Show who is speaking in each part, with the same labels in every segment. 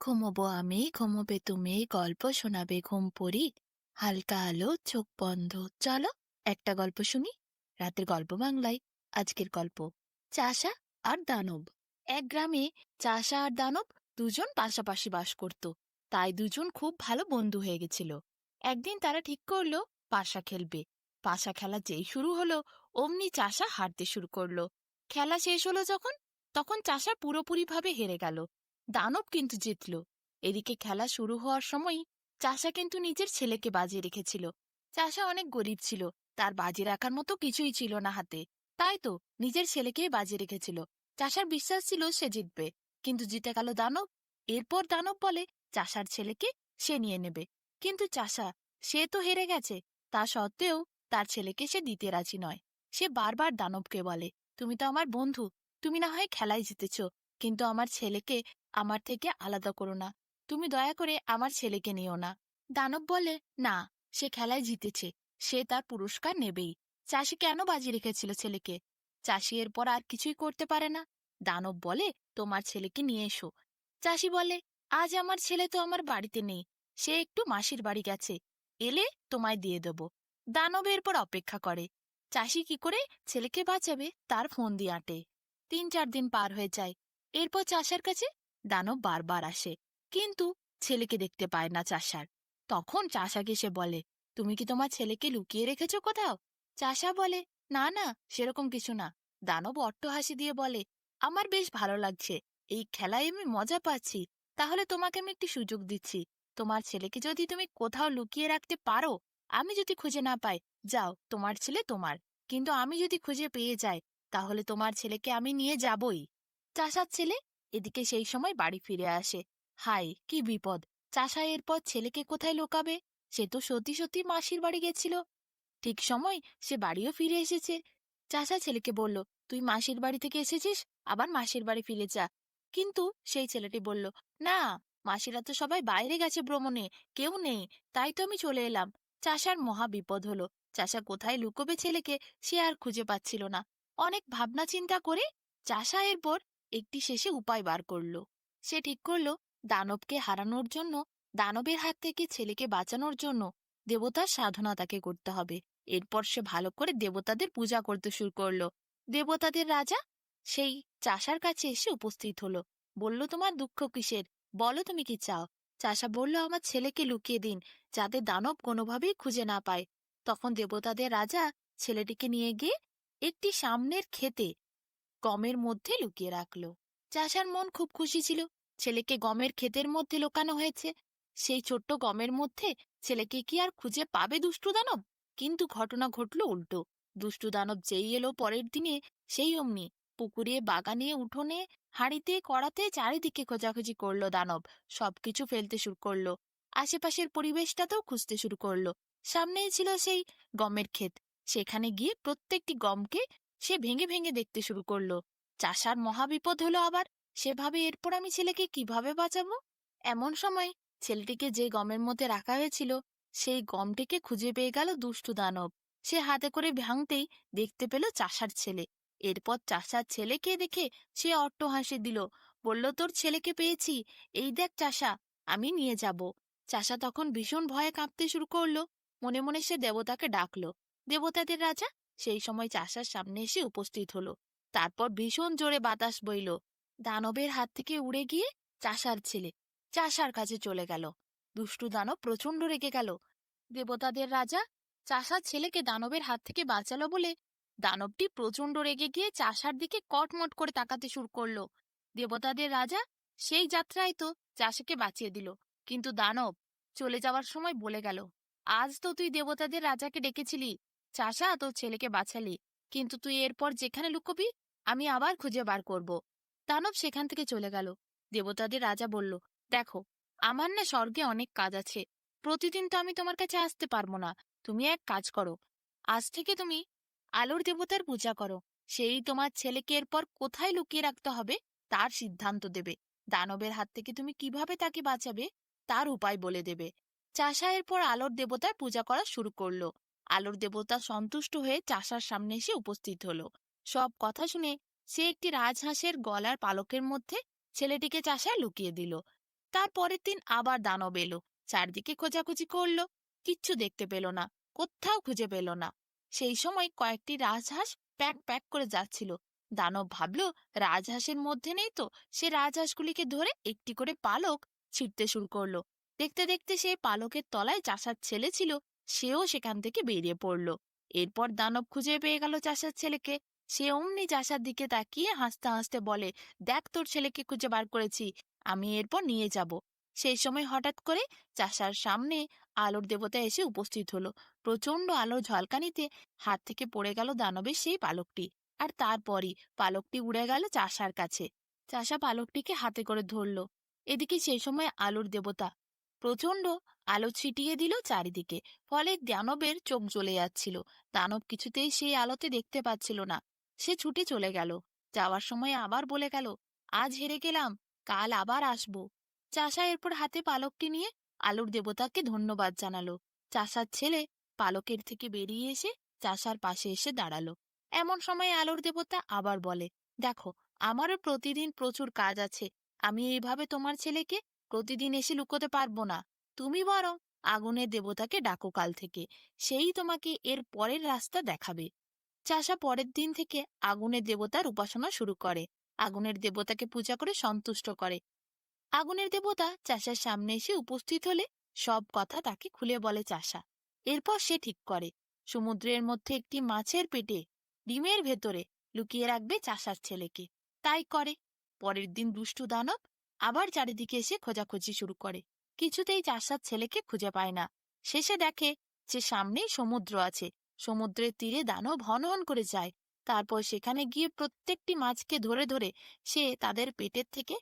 Speaker 1: ঘুমোবো আমি, ঘুমোবে তুমি, গল্প শোনাবে ঘুমপড়ি। হালকা আলো, চোখ বন্ধ। চলো একটা গল্প শুনি। রাতের গল্প বাংলায়। আজকের গল্প চাষা আর দানব। এক গ্রামে চাষা আর দানব দুজন পাশাপাশি বাস করত। তাই দুজন খুব ভালো বন্ধু হয়ে গেছিল। একদিন তারা ঠিক করলো পাশা খেলবে। পাশা খেলা যেই শুরু হলো অমনি চাষা হারতে শুরু করলো। খেলা শেষ হলো যখন, তখন চাষা পুরোপুরিভাবে হেরে গেল। দানব কিন্তু জিতল। এদিকে খেলা শুরু হওয়ার সময়ই চাষা কিন্তু নিজের ছেলেকে বাজিয়ে রেখেছিল। চাষা অনেক গরিব ছিল, তার বাজি রাখার মতো কিছুই ছিল না হাতে। তাই তো নিজের ছেলেকেই বাজিয়ে রেখেছিল। চাষার বিশ্বাস ছিল সে জিতবে, কিন্তু জিতে গেল দানব। এরপর দানব বলে চাষার ছেলেকে সে নিয়ে নেবে। কিন্তু চাষা, সে তো হেরে গেছে, তা সত্ত্বেও তার ছেলেকে সে দিতে রাজি নয়। সে বারবার দানবকে বলে, তুমি তো আমার বন্ধু, তুমি না হয় খেলায় জিতেছ, কিন্তু আমার ছেলেকে আমার থেকে আলাদা করো না। তুমি দয়া করে আমার ছেলেকে নিও না। দানব বলে, না, সে খেলায় জিতেছে, সে তার পুরস্কার নেবেই। চাষি কেন বাজি রেখেছিল ছেলেকে? চাষি এরপর আর কিছুই করতে পারে না। দানব বলে, তোমার ছেলেকে নিয়ে এসো। চাষি বলে, আজ আমার ছেলে তো আমার বাড়িতে নেই, সে একটু মাসির বাড়ি গেছে, এলে তোমায় দিয়ে দেব। দানব এরপর অপেক্ষা করে। চাষি কি করে ছেলেকে বাঁচাবে তার ফোন দিয়ে আঁটে। 3-4 দিন পার হয়ে যায়। এরপর চাষার কাছে দানব বারবার আসে, কিন্তু ছেলেকে দেখতে পায় না চাষার। তখন চাষাকে সে বলে, তুমি কি তোমার ছেলেকে লুকিয়ে রেখেছো কোথাও? চাষা বলে, না না, সেরকম কিছু না। দানব অট্টহাসি দিয়ে বলে, আমার বেশ ভালো লাগছে, এই খেলায় আমি মজা পাচ্ছি। তাহলে তোমাকে আমি একটি সুযোগ দিচ্ছি। তোমার ছেলেকে যদি তুমি কোথাও লুকিয়ে রাখতে পারো, আমি যদি খুঁজে না পাই, যাও, তোমার ছেলে তোমার। কিন্তু আমি যদি খুঁজে পেয়ে যাই, তাহলে তোমার ছেলেকে আমি নিয়ে যাবই। চাষার ছেলে এদিকে সেই সময় বাড়ি ফিরে আসে। হায়, কি বিপদ! চাষা এরপর ছেলেকে কোথায় লুকাবে? সে তো সত্যি সত্যি মাসির বাড়ি গেছিল। ঠিক সময় সে বাড়িও ফিরে এসেছে। চাচা ছেলেকে বলল, তুই মাসির বাড়ি থেকে এসেছিস, আবার মাসির বাড়ি ফিরে যা। কিন্তু সেই ছেলেটি বলল, না, মাসিরা তো সবাই বাইরে গেছে ভ্রমণে, কেউ নেই, তাই তো আমি চলে এলাম। চাষার মহা বিপদ হলো। চাষা কোথায় লুকোবে ছেলেকে সে আর খুঁজে পাচ্ছিল না। অনেক ভাবনা চিন্তা করে চাষা এরপর একটি শেষে উপায় বার করলো। সে ঠিক করলো দানবকে হারানোর জন্য, দানবের হাত থেকে ছেলেকে বাঁচানোর জন্য দেবতার সাধনা তাকে করতে হবে। এরপর সে ভালো করে দেবতাদের পূজা করতে শুরু করলো। দেবতাদের রাজা সেই চাষার কাছে এসে উপস্থিত হলো। বলল, তোমার দুঃখ কিসের? বলো, তুমি কি চাও? চাষা বলল, আমার ছেলেকে লুকিয়ে দিন, যাতে দানব কোনোভাবেই খুঁজে না পায়। তখন দেবতাদের রাজা ছেলেটিকে নিয়ে গিয়ে একটি সামনের ক্ষেতে গমের মধ্যে লুকিয়ে রাখলো। চাষার মন খুব খুশি ছিল, ছেলেকে গমের ক্ষেতের মধ্যে লুকানো হয়েছে। সেই ছোট্ট গমের মধ্যে ছেলেকে কি আর খুঁজে পাবে দুষ্টু দানব? কিন্তু ঘটনা ঘটল উল্টো। দুষ্টু দানব যেই এলো পরের দিনে, সেই অমনি পুকুরে, বাগানে, উঠোনে, হাঁড়িতে, কড়াতে চারিদিকে খোঁজাখুঁজি করলো দানব। সবকিছু ফেলতে শুরু করলো। আশেপাশের পরিবেশটাতেও খুঁজতে শুরু করলো। সামনেই ছিল সেই গমের ক্ষেত। সেখানে গিয়ে প্রত্যেকটি গমকে সে ভেঙে ভেঙে দেখতে শুরু করলো। চাষার মহাবিপদ হলো আবার। সে ভাবে, এরপর আমি ছেলেকে কিভাবে বাঁচাবো? এমন সময় ছেলেটিকে যে গমের মধ্যে রাখা হয়েছিল, সেই গমটিকে খুঁজে পেয়ে গেল দুষ্টু দানব। সে হাতে করে ভাঙতেই দেখতে পেল চাষার ছেলে। এরপর চাষার ছেলেকে দেখে সে অট্টহাসি দিল, বলল, তোর ছেলেকে পেয়েছি, এই দেখ চাষা, আমি নিয়ে যাব। চাষা তখন ভীষণ ভয়ে কাঁপতে শুরু করলো। মনে মনে সে দেবতাকে ডাকলো। দেবতাদের রাজা সেই সময় চাষার সামনে এসে উপস্থিত হলো। তারপর ভীষণ জোরে বাতাস বইল। দানবের হাত থেকে উড়ে গিয়ে চাষার ছেলে চাষার কাছে চলে গেল। দুষ্টু দানব প্রচন্ড রেগে গেল। দেবতাদের রাজা চাষার ছেলেকে দানবের হাত থেকে বাঁচালো বলে দানবটি প্রচন্ড রেগে গিয়ে চাষার দিকে কটমট করে তাকাতে শুরু করলো। দেবতাদের রাজা সেই যাত্রায় তো চাষাকে বাঁচিয়ে দিল, কিন্তু দানব চলে যাওয়ার সময় বলে গেল, আজ তো তুই দেবতাদের রাজাকে ডেকেছিলি, চাষা তোর ছেলেকে বাঁচালি, কিন্তু তুই এরপর যেখানে লুকোবি আমি আবার খুঁজে বার করব। দানব সেখান থেকে চলে গেল। দেবতাদের রাজা বলল, দেখো, আমার না স্বর্গে অনেক কাজ আছে, প্রতিদিন তো আমি তোমার কাছে আসতে পারবো না। তুমি এক কাজ করো, আজ থেকে তুমি আলোর দেবতার পূজা করো। সেই তোমার ছেলেকে এরপর কোথায় লুকিয়ে রাখতে হবে তার সিদ্ধান্ত দেবে। দানবের হাত থেকে তুমি কিভাবে তাকে বাঁচাবে তার উপায় বলে দেবে। চাষা এরপর আলোর দেবতার পূজা করা শুরু করলো। আলোর দেবতা সন্তুষ্ট হয়ে চাষার সামনে এসে উপস্থিত হলো। সব কথা শুনে সে একটি রাজহাঁসের গলার পালকের মধ্যে ছেলেটিকে চাষায় লুকিয়ে দিল। তার পরের দিন আবার দানব এলো। চারদিকে খোঁজাখুঁজি করলো, কিচ্ছু দেখতে পেল না, কোথাও খুঁজে পেল না। সেই সময় কয়েকটি রাজহাঁস প্যাক প্যাক করে যাচ্ছিল। দানব ভাবলো রাজহাঁসের মধ্যে নেই তো। সে রাজহাঁসগুলিকে ধরে একটি করে পালক ছিঁড়তে শুরু করলো। দেখতে দেখতে সেই পালকের তলায় চাষার ছেলে ছিল, সেও সেখান থেকে বেরিয়ে পড়লো। এরপর দানব খুঁজে পেয়ে গেল চাষার ছেলেকে। সে অমনি চাষার দিকে তাকিয়ে হাসতে হাসতে বলে, দেখ তোর ছেলেকে খুঁজে বার করেছি, আমি এরপর নিয়ে যাব। সেই সময় হঠাৎ করে চাষার সামনে আলোর দেবতা এসে উপস্থিত হলো। প্রচন্ড আলোর ঝলকানিতে হাত থেকে পড়ে গেল দানবের সেই পালকটি। আর তারপরই পালকটি উড়ে গেল চাষার কাছে। চাষা পালকটিকে হাতে করে ধরল। এদিকে সেই সময় আলোর দেবতা প্রচন্ড আলো ছিটিয়ে দিল চারিদিকে। ফলে দানবের চোখ জ্বলে যাচ্ছিল। দানব কিছুতেই সেই আলোতে দেখতে পাচ্ছিল না। সে ছুটে চলে গেল। যাওয়ার সময় আবার বলে গেল, আজ হেরে গেলাম, কাল আবার আসবো। চাষা এরপর হাতে পালকটি নিয়ে আলোর দেবতাকে ধন্যবাদ জানালো। চাষার ছেলে পালকের থেকে বেরিয়ে এসে চাষার পাশে এসে দাঁড়ালো। এমন সময় আলোর দেবতা আবার বলে, দেখো, আমারও প্রতিদিন প্রচুর কাজ আছে। আমি এইভাবে তোমার ছেলেকে প্রতিদিন এসে লুকোতে পারবো না। তুমি বরং আগুনের দেবতাকে ডাকো কাল থেকে, সেই তোমাকে এর পরের রাস্তা দেখাবে। চাষা পরের দিন থেকে আগুনের দেবতার উপাসনা শুরু করে। আগুনের দেবতাকে পূজা করে সন্তুষ্ট করে। আগুনের দেবতা চাষার সামনে এসে উপস্থিত হলে সব কথা তাকে খুলে বলে চাষা। এরপর সে ঠিক করে সমুদ্রের মধ্যে একটি মাছের পেটে ডিমের ভেতরে লুকিয়ে রাখবে চাষার ছেলেকে। তাই করে। পরের দিন দুষ্টু দানব আবার চারিদিকে এসে খোঁজাখুঁজি শুরু করে। কিছুতেই চাষার ছেলেকে খুঁজে পায় না। শেষে দেখে যে সামনেই সমুদ্র আছে। সমুদ্রের তীরে দানব হন হন করে যায়। তারপর সেখানে গিয়ে প্রত্যেকটি মাছকে ধরে ধরে সে তাদের পেটের থেকে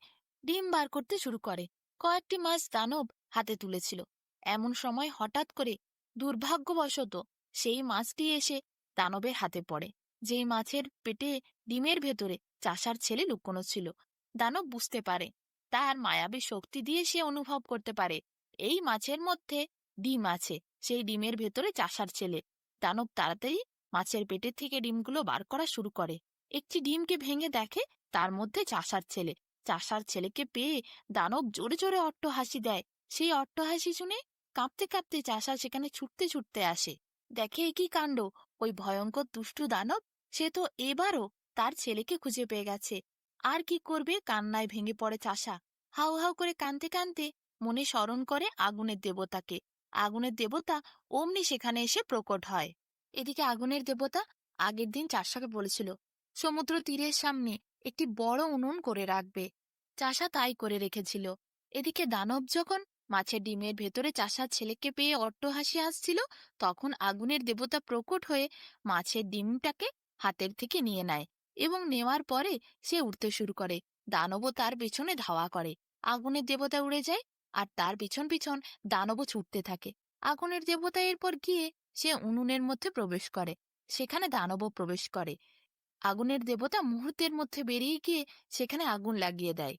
Speaker 1: ডিম বার করতে শুরু করে। কয়েকটি মাছ দানব হাতে তুলেছিল। এমন সময় হঠাৎ করে দুর্ভাগ্যবশত সেই মাছটি এসে দানবের হাতে পড়ে। যেই মাছের পেটে ডিমের ভেতরে চাষার ছেলে লুকোনো ছিল। দানব বুঝতে পারে, তার মায়াবী শক্তি দিয়ে সে অনুভব করতে পারে এই মাছের মধ্যে ডিম আছে। সেই ডিমের ভেতরে চাষার ছেলে। দানব তাড়াতাড়ি মাছের পেটের থেকে ডিমগুলো বার করা শুরু করে। একটি ডিমকে ভেঙে দেখে তার মধ্যে চাষার ছেলে। চাষার ছেলেকে পেয়ে দানব জোরে জোরে অট্টহাসি দেয়। সেই অট্টহাসি শুনে কাঁপতে কাঁপতে চাষা সেখানে ছুটতে ছুটতে আসে। দেখে এ কি কাণ্ড! ওই ভয়ঙ্কর দুষ্টু দানব সে তো এবারও তার ছেলেকে খুঁজে পেয়ে গেছে। আর কি করবে, কান্নায় ভেঙে পড়ে চাষা। হাউ হাউ করে কাঁদতে কাঁদতে মনে স্মরণ করে আগুনের দেবতাকে। আগুনের দেবতা অমনি সেখানে এসে প্রকট হয়। এদিকে আগুনের দেবতা আগের দিন চাষাকে বলেছিল সমুদ্র তীরের সামনে একটি বড় উনুন করে রাখবে। চাষা তাই করে রেখেছিল। এদিকে দানব যখন মাছের ডিমের ভেতরে চাষার ছেলেকে পেয়ে অট্টহাসি আসছিল, তখন আগুনের দেবতা প্রকট হয়ে মাছের ডিমটাকে হাতের থেকে নিয়ে নেয় এবং নেওয়ার পরে সে উড়তে শুরু করে। দানবও তার পেছনে ধাওয়া করে। আগুনের দেবতা উড়ে যায় আর তার পিছন পিছন দানবও ছুটতে থাকে। আগুনের দেবতা এরপর গিয়ে সে উনুনের মধ্যে প্রবেশ করে। সেখানে দানবও প্রবেশ করে। আগুনের দেবতা মুহূর্তের মধ্যে বেরিয়ে গিয়ে সেখানে আগুন লাগিয়ে দেয়।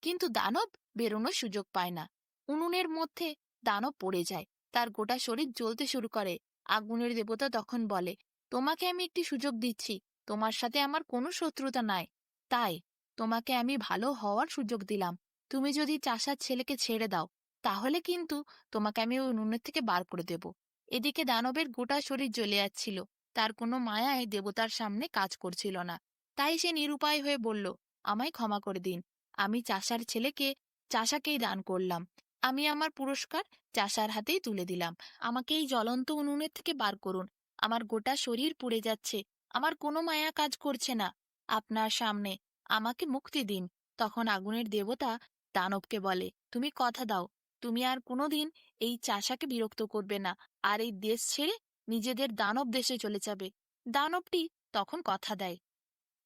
Speaker 1: কিন্তু দানব বেরোনোর সুযোগ পায় না। উনুনের মধ্যে দানব পড়ে যায়। তার গোটা শরীর জ্বলতে শুরু করে। আগুনের দেবতা তখন বলে, তোমাকে আমি একটি সুযোগ দিচ্ছি। তোমার সাথে আমার কোনো শত্রুতা নাই। তাই তোমাকে আমি ভালো হওয়ার সুযোগ দিলাম। তুমি যদি চাষার ছেলেকে ছেড়ে দাও, তাহলে কিন্তু তোমাকে আমি ওই উনুনের থেকে বার করে দেব। এদিকে দানবের গোটা শরীর জ্বলে যাচ্ছিল। তার কোনো মায়ায় দেবতার সামনে কাজ করছিল না। তাই সে নিরুপায় হয়ে বলল, আমায় ক্ষমা করে দিন। আমি চাষার ছেলেকে চাষাকেই দান করলাম। আমি আমার পুরস্কার চাষার হাতেই তুলে দিলাম। আমাকে এই জ্বলন্ত উনুনের থেকে বার করুন। আমার গোটা শরীর পুড়ে যাচ্ছে। আমার কোনো মায়া কাজ করছে না। আপনার সামনে আমাকে মুক্তি দিন। তখন আগুনের দেবতা দানবকে বলে, তুমি কথা দাও, তুমি আর কোনোদিন এই চাষাকে বিরক্ত করবে না, আর এই দেশ ছেড়ে নিজেদের দানব দেশে চলে যাবে। দানবটি তখন কথা দেয়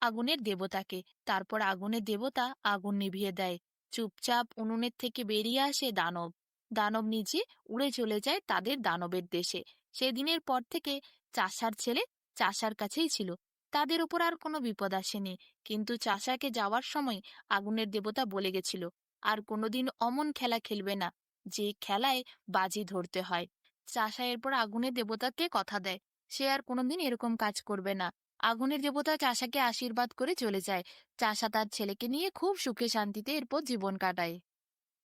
Speaker 1: আগুনের দেবতাকে। তারপর আগুনের দেবতা আগুন নিভিয়ে দেয়। চুপচাপ উনুনের থেকে বেরিয়ে আসে দানব। দানব নিজে উড়ে চলে যায় তাদের দানবের দেশে। সেদিনের পর থেকে চাষার ছেলে চাষার কাছেই ছিল। তাদের ওপর আর কোনো বিপদ আসেনি। কিন্তু চাষাকে যাওয়ার সময় আগুনের দেবতা বলে গেছিল, আর কোনোদিন অমন খেলা খেলবে না যে খেলায় বাজি ধরতে হয়। চাষা এরপর আগুনের দেবতাকে কথা দেয় সে আর কোনোদিন এরকম কাজ করবে না। আগুনের দেবতা চাষাকে আশীর্বাদ করে চলে যায়। চাষা তার ছেলেকে নিয়ে খুব সুখে শান্তিতে এরপর জীবন কাটায়।